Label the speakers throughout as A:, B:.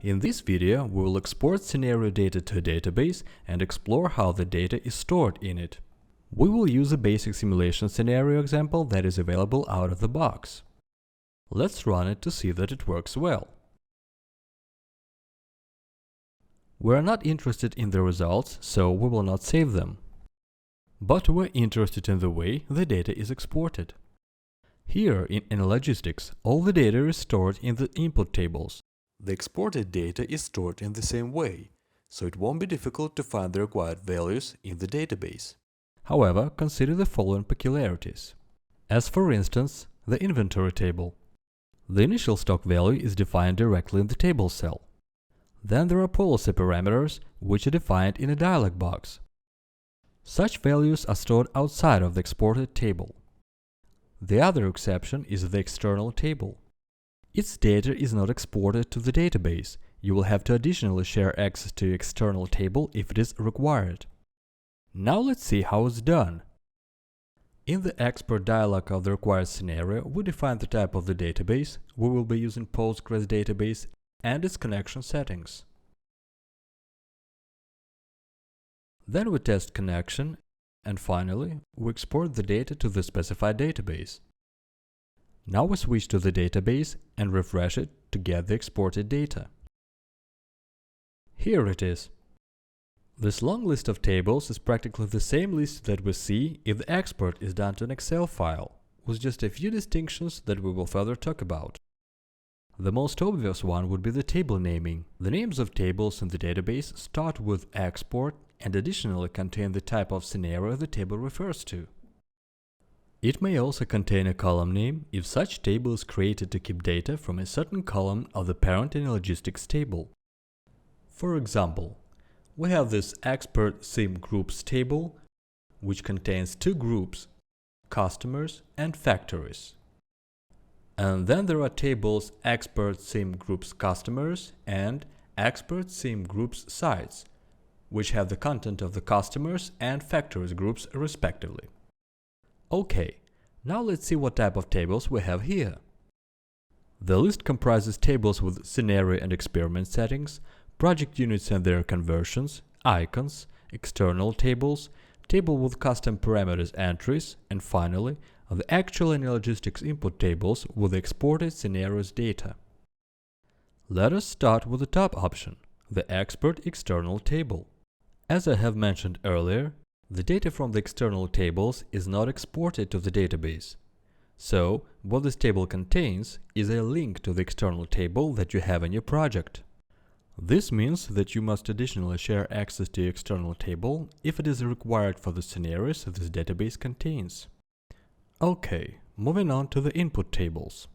A: In this video, we will export scenario data to a database and explore how the data is stored in it. We will use a basic simulation scenario example that is available out of the box. Let's run it to see that it works well. We are not interested in the results, so we will not save them. But we're interested in the way the data is exported. Here in anyLogistix, all the data is stored in the input tables. The exported data is stored in the same way, so it won't be difficult to find the required values in the database. However, consider the following peculiarities. As for instance, the inventory table. The initial stock value is defined directly in the table cell. Then there are policy parameters, which are defined in a dialog box. Such values are stored outside of the exported table. The other exception is the external table. Its data is not exported to the database. You will have to additionally share access to the external table if it is required. Now let's see how it's done. In the export dialog of the required scenario, we define the type of the database. We will be using Postgres database and its connection settings. Then we test connection, and finally, we export the data to the specified database. Now we switch to the database and refresh it to get the exported data. Here it is. This long list of tables is practically the same list that we see if the export is done to an Excel file, with just a few distinctions that we will further talk about. The most obvious one would be the table naming. The names of tables in the database start with export and additionally contain the type of scenario the table refers to. It may also contain a column name if such table is created to keep data from a certain column of the parent anyLogistix table. For example, we have this expert SIM groups table, which contains two groups, customers and factories. And then there are tables expert SIM groups customers and expert SIM groups sites, which have the content of the customers and factories groups respectively. Okay, now let's see what type of tables we have here. The list comprises tables with scenario and experiment settings, project units and their conversions, icons, external tables, table with custom parameters entries, and finally, the actual anyLogistix input tables with the exported scenarios data. Let us start with the top option, the expert external table. As I have mentioned earlier, the data from the external tables is not exported to the database. So, what this table contains is a link to the external table that you have in your project. This means that you must additionally share access to your external table if it is required for the scenarios this database contains. Okay, moving on to the input tables.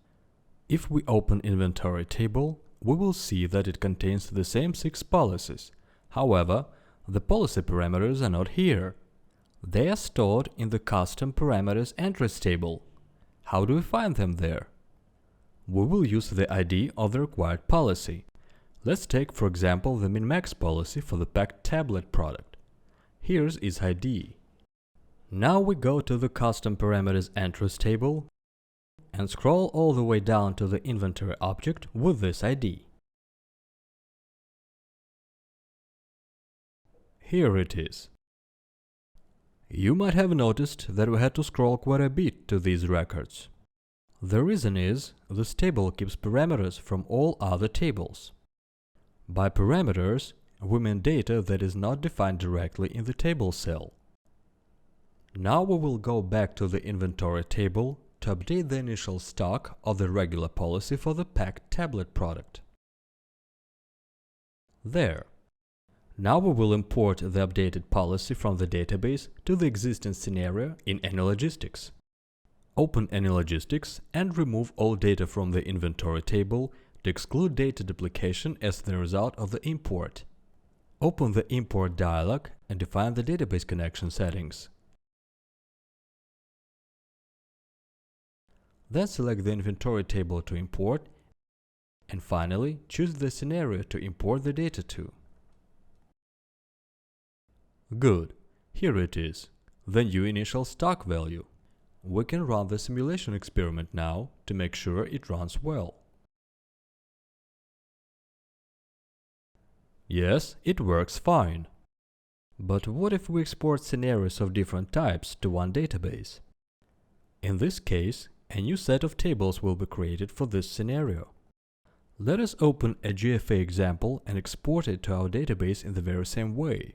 A: If we open inventory table, we will see that it contains the same 6 policies. However, the policy parameters are not here. They are stored in the custom parameters entries table. How do we find them there? We will use the ID of the required policy. Let's take, for example, the min-max policy for the packed tablet product. Here's its ID. Now we go to the custom parameters entries table and scroll all the way down to the inventory object with this ID. Here it is. You might have noticed that we had to scroll quite a bit to these records. The reason is, this table keeps parameters from all other tables. By parameters, we mean data that is not defined directly in the table cell. Now we will go back to the inventory table to update the initial stock of the regular policy for the packed tablet product. There. Now we will import the updated policy from the database to the existing scenario in anyLogistix. Open anyLogistix and remove all data from the inventory table to exclude data duplication as the result of the import. Open the import dialog and define the database connection settings. Then select the inventory table to import, and finally choose the scenario to import the data to. Good, here it is, the new initial stock value. We can run the simulation experiment now to make sure it runs well. Yes, it works fine. But what if we export scenarios of different types to one database? In this case, a new set of tables will be created for this scenario. Let us open a GFA example and export it to our database in the very same way.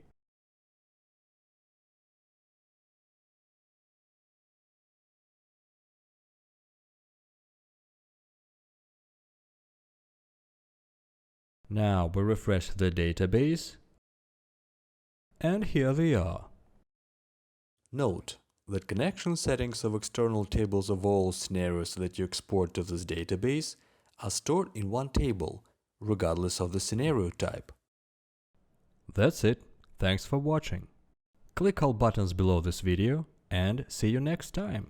A: Now we refresh the database, and here they are. Note that connection settings of external tables of all scenarios that you export to this database are stored in one table, regardless of the scenario type. That's it. Thanks for watching. Click all buttons below this video and see you next time.